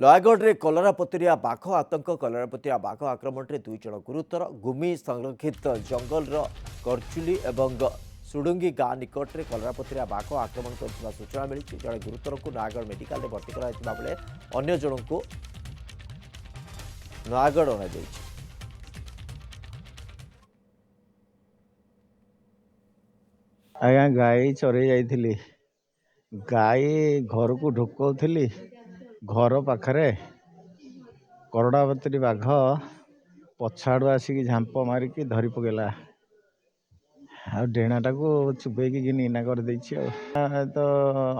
ନୟାଗଡ଼ରେ କଲରାପତରିଆ ବାଘ ଆତଙ୍କ କଲରାପତରିଆ ବାଘ ଆକ୍ରମଣରେ 2 ଜଣ ଗୁରୁତର ଗୁମି ସଂରକ୍ଷିତ ଜଙ୍ଗଲର କରଚୁଲି ଏବଂ ସୁଡୁଙ୍ଗି ଗାଁ ନିକଟରେ କଲରାପତରିଆ ବାଘ ଆକ୍ରମଣ କରିଥିବା ସୂଚନା ମିଳିଛି। ଜଣେ ଗୁରୁତରଙ୍କୁ ନୟାଗଡ଼ ମେଡିକାଲରେ ଭର୍ତ୍ତି କରାଯାଇଥିବା ବେଳେ ଅନ୍ୟ ଜଣଙ୍କୁ ନୟାଗଡ଼ ଅଣାଯାଇଛି। ଆଜ୍ଞା ଗାଈ ଚରେଇ ଯାଇଥିଲି। ଗାଈ ଘରକୁ ଢୁକଉଥିଲି। ଘର ପାଖରେ କରଡ଼ାପତରୀ ବାଘ ପଛଆଡ଼ୁ ଆସିକି ଝାମ୍ପ ମାରିକି ଧରି ପକେଇଲା। ଆଉ ଡେଣାଟାକୁ ଚୁବେଇକି ଘିନିନା କରିଦେଇଛି। ଆଉ ତ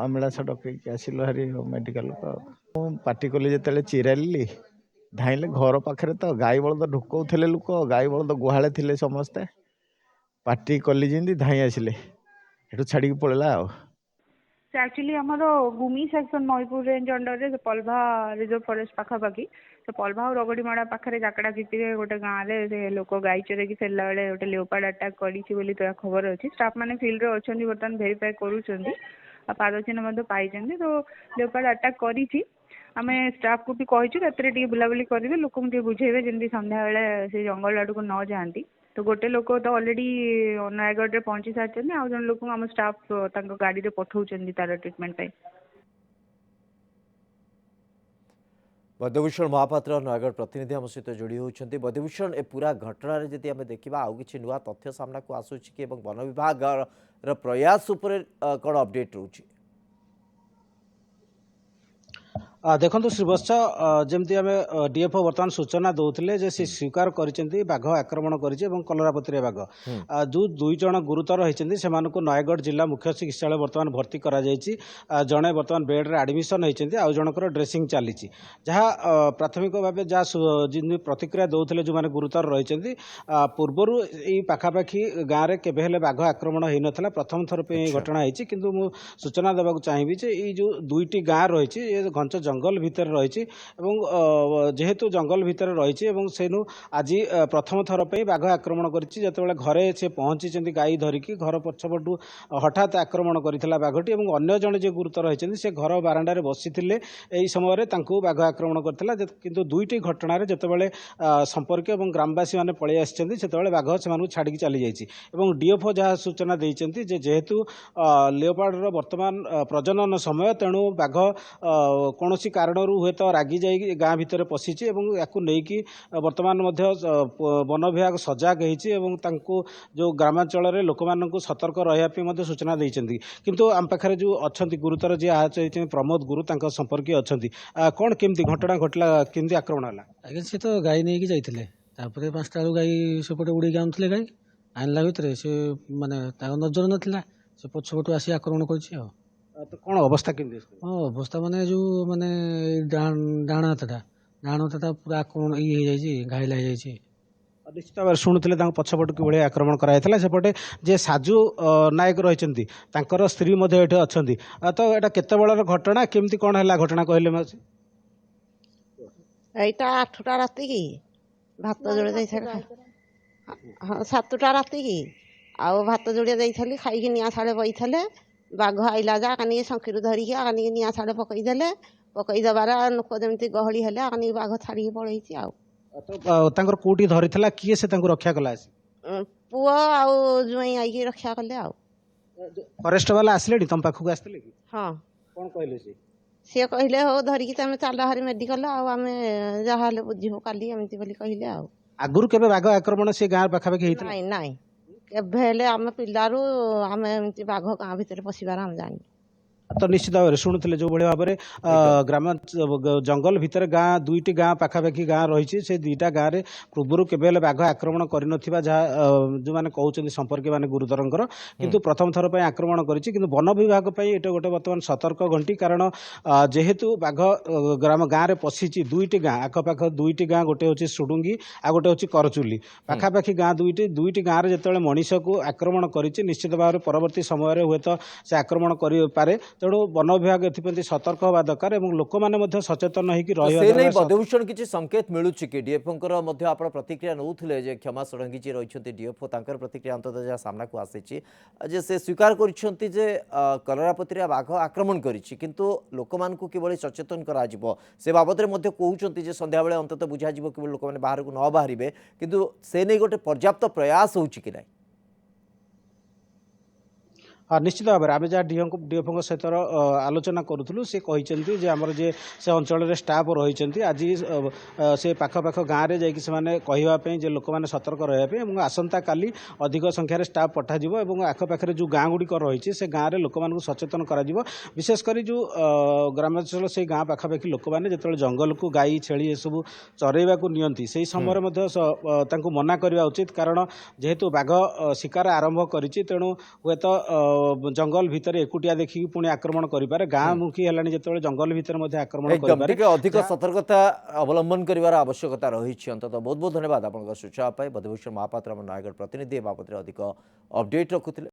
ଆମ୍ବୁଲାନ୍ସ ଡକେଇକି ଆସିଲୁ ହାରି ମେଡ଼ିକାଲକୁ। ମୁଁ ପାଟି କଲି ଯେତେବେଳେ ଚିରାଇଲି ଧାଇଁଲେ ଘର ପାଖରେ ତ ଗାଈ ବଳଦ ଢୁକଉଥିଲେ ଲୋକ। ଗାଈ ବଳଦ ଗୁହାଳେ ଥିଲେ ସମସ୍ତେ। ପାଟି କଲି ଯେମିତି ଧାଇଁ ଆସିଲେ, ସେଠୁ ଛାଡ଼ିକି ପଳେଇଲା। ଆଉ एक्चुअली आमर Gumi section Naipur range under Palbha reserve forest पाखापाखि तो पलभा और रगड़ीमाड़ा पाखे जाकड़ा जीपी गोटे गाँव में लोक गाई चरेकी फेरला बेले गोटे लेओपार्ड अटैक करी खबर अच्छी। स्टाफ मैंने फिल्ड रे अच्छी बर्तमान भेरीफाई करूँ पाद चिन्ह पाई तो लेओपार्ड अटैक करी आम स्टाफ को भी कही बुलाबुली करेंगे लोक बुझेबे जमी संध्या बेले से जंगल आड़ को न जाती। तो गोटे लोक तो ऑलरेडी नयागढ़ पहुंची सारी आउ जन लोक आम स्टाफ गाड़ी में पठाऊँ तार ट्रिटमेंट पे। बद्यभूषण महापात्र नयागढ़ प्रतिनिधि आम सहित जोड़ी होती। बद्यभूषण ए पूरा घटना जदि आम देखा आउ कि नुआ तथ्य सामना को आसूची कि वन विभाग प्रयास उपर कौन अपडेट रोचे? देखो श्रीवत्स जमती आम डीएफओ बर्तमान सूचना दौले से स्वीकार कर बाघ आक्रमण कर कलरापतरिया बाघ जो 2 जन गुरुतर होती से नयागढ़ जिला मुख्य चिकित्सा बर्तमान भर्ती कर जड़े बर्तमान बेड्रे आडमिशन होती आउ जनकर ड्रेसिंग चली जहाँ प्राथमिक भाव जहाँ जिन प्रतिक्रिया दौले जो मैंने गुरुतर रही पूर्वर यही पाखापाखि गाँव में केवे बाघ आक्रमण हो नाला प्रथम थर पर घटना होती। किंतु मु सूचना देवाक चाहिए ये जो 2टी गाँ रही घंच जंगल भितर रही जेहेतु जंगल भितर रही सेनु आज प्रथम थर पे बाघ आक्रमण करते घरे से पहुंची गाई धरिकी घर पछपटू हठात आक्रमण करता बाघटी और अन्य जड़े जो गुरुतर रही से घर बारांडा बसी यही समय बाघ आक्रमण करता। किंतु 2टी घटना जितेबाला संपर्क और ग्रामवासी मैंने पलि आसे बाघ से छाड़ी चली जाइए। डीएफओ जहाँ सूचना देते जेहेतु लेओपार्डर वर्तमान प्रजनन समय तेणु बाघ कौन कारण हे तो रागी जाई गाँ भितर पशिची या बर्तमान वन विभाग सजग हो जो ग्रामांचल लोक मानक सतर्क रहा सूचना देते। किंतु आम पाखे जो अच्छा गुरुतर जी आहत होती प्रमोद गुरु संपर्क अच्छा कौन केमती घटना घटला केमती आक्रमण है? आज्ञा सी तो गाई नहीं जाते 5टा बेलू गाई सेपटे उड़ी आनुले गाई आनला भितर से माने नजर नाला से पछपटू आसी आक्रमण कर। तो कौन अवस्था केमती? अवस्था माने जो माने डाण हाथटा पूरा आक्रमण ये घायल हो जाए। निश्चित भाव शुणुले पछपट कि आक्रमण कराइला सेपटे जे साजू नायक रही स्त्री अच्छा तो यहाँ केत बड़ घटना केमती कौन है घटना कहले? এইটা 8টা রাতে কি ভাত ଯୋଡ଼େ ଦେଇଥିଲି। ହଁ 7ଟା ରାତି କି ଆଉ ଭାତ ଯୋଡ଼େ ଦେଇଥିଲି ଖାଇକି ନିଆଁ ସାଡ଼େ ବଇଥିଲେ ବାଘ ଆଇଲା ଯା କାନିକି ଶଙ୍କିରୁ ଧରିକି କାନିକି ନିଆଁ ସାଡ଼େ ପକେଇଦେଲେ ପକେଇ ଦେବାର ଲୋକ ଯେମିତି ଗହଳି ହେଲେ କାନିକି ବାଘ ଛାଡ଼ିକି ପଳେଇଛି। ଆଉ ତାଙ୍କର କୋଉଠି ଧରିଥିଲା କିଏ ସେ ତାଙ୍କୁ ରକ୍ଷା କଲା? ପୁଅ ଆଉ ଜ୍ୱାଇଁ ଆଇକି ରକ୍ଷା କଲେ। ଆଉ ଫରେଷ୍ଟ ବାଲା ଆସିଲେଣି ତମ ପାଖକୁ ଆସିଥିଲେ କି? ହଁ କଣ କହିଲେ ସେ? ସିଏ କହିଲେ ହଉ ଧରିକି ତମେ ଚାଲ ହାରି ମେଡ଼ିକାଲ ଆଉ ଆମେ ଯାହା ହେଲେ ବୁଝିବୁ କାଲି ଏମିତି ବୋଲି କହିଲେ। ଆଉ ଆଗରୁ କେବେ ବାଘ ଆକ୍ରମଣ ସେ ଗାଁ ପାଖାପାଖି ହେଇଥିଲା? ନାଇଁ ନାଇଁ କେବେ ହେଲେ ଆମେ ପିଲାରୁ ଆମେ ଏମିତି ବାଘ ଗାଁ ଭିତରେ ପଶିବାର ଆମେ ଜାଣିଛୁ। तो निश्चित भाव में शुणुले जो भाई भाव में ग्राम जंगल भितर गाँ 2टी गाँ पाखापाखि गाँ रही से 2टा गाँव में पूर्व केवे बाघ आक्रमण कर जो मैंने कहते संपर्क मैंने गुरुतरंकर किंतु प्रथम थर पर आक्रमण कर वन विभाग ये गोटे बर्तमान सतर्क घंटी कारण जेहेतु बाघ ग्राम गाँव में पशिची 2टी गाँ आखपाख 2टी गाँ गोटे हूँ सुडुंगी आ गोटे हूँ करचुली पाखापाखि गाँ 2टी गाँव में जो मनीष को आक्रमण कर निश्चित भाव में परवर्ती समय हे तो से आक्रमण करे ତେଣୁ ବନ ବିଭାଗ ଏଥିପ୍ରତି ସତର୍କ ହେବା ଦରକାର ଏବଂ ଲୋକମାନେ ମଧ୍ୟ ସଚେତନ ହେଇକି ତ ରହିବା ସେ ନେଇ ଦରକାର। ବଦ୍ଧଭୂଷଣ କିଛି ସଂକେତ ମିଳୁଛି କି ଡିଏଫଓଙ୍କର ମଧ୍ୟ ଆପଣ ପ୍ରତିକ୍ରିୟା ନେଉଥିଲେ ଯେ କ୍ଷମା ଷଡ଼ଙ୍ଗୀ ଯିଏ ରହିଛନ୍ତି ଡିଏଫଓ ତାଙ୍କର ପ୍ରତିକ୍ରିୟା ଅନ୍ତତଃ ଯାହା ସାମ୍ନାକୁ ଆସିଛି ଯେ ସେ ସ୍ୱୀକାର କରିଛନ୍ତି ଯେ କଲରାପତରିଆ ବାଘ ଆକ୍ରମଣ କରିଛି କିନ୍ତୁ ଲୋକମାନଙ୍କୁ କିଭଳି ସଚେତନ କରାଯିବ ସେ ବାବଦରେ ମଧ୍ୟ କହୁଛନ୍ତି ଯେ ସନ୍ଧ୍ୟାବେଳେ ଅନ୍ତତଃ ବୁଝାଯିବ କିଭଳି ଲୋକମାନେ ବାହାରକୁ ନ ବାହାରିବେ କିନ୍ତୁ ସେ ନେଇ ଗୋଟେ ପର୍ଯ୍ୟାପ୍ତ ପ୍ରୟାସ ହେଉଛି କି ନାହିଁ? हाँ निश्चित भाव में आम जहाँ डीएफओ सहित आलोचना करूँ सी कहते जे आमर जे से अंचल स्टाफ रही आज से पाखपाख गाँव में जाकि जे लोक मैंने सतर्क रहा आसंता काली अधिक संख्यार स्टाफ पठाଯିव और आखपाखे जो गाँ गुड़िक रही से गाँव में लोक मानक सचेतन कर विशेषकर जो ग्रामांचल से गाँ पाखापाखि लोक मैंने जो जंगल को गाई छेली ये सब चरैवा नियंती से समय मना करवा उचित कारण जेहेतु बाघ शिकार आरंभ करिछि तेणु हुए तो जंगल भितर एकुटिया देखिकी पुणी आक्रमण करिपारे गाँ मुखी हेलानी जेतेबेले जंगल भितर मध्ये आक्रमण एकदम करिपारे टिके अधिक सतर्कता अवलंबन कर आवश्यकता रही अंततः बहुत बहुत धन्यवाद आपन सूचना पाई बद्भूषण महापात्र आम नयगढ़ प्रतिनिधि बाबद अधिक अपडेट रखुले।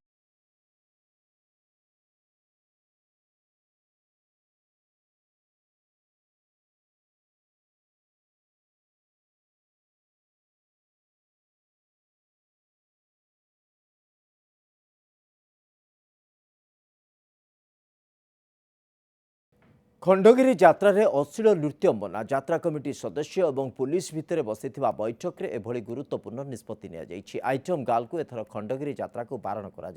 खंडगिरी यात्रा रे अश्लील नृत्य मना यात्रा कमिटी सदस्य और पुलिस भितर बसी बैठक में एभली गुरुत्वपूर्ण निष्पत्ति नियाଯାଇଛି। आइटम गाल को एथर खंडगिरी यात्रा को बारण करा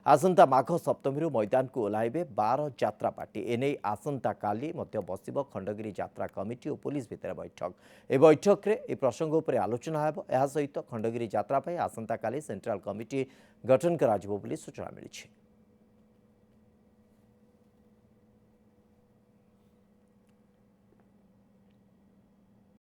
आसंता माघ सप्तमी मैदान को ओह्लाइबे 12 यात्रा पार्टी एने आसंता काली मध्य बसिब खंडगिरी यात्रा कमिटी और पुलिस भितर बैठक ए बैठक में ए प्रसंग उपर आलोचना हेब सहित खंडगिरी यात्रा आसंता काली सेंट्रल कमिटी गठन करा सूचना मिली।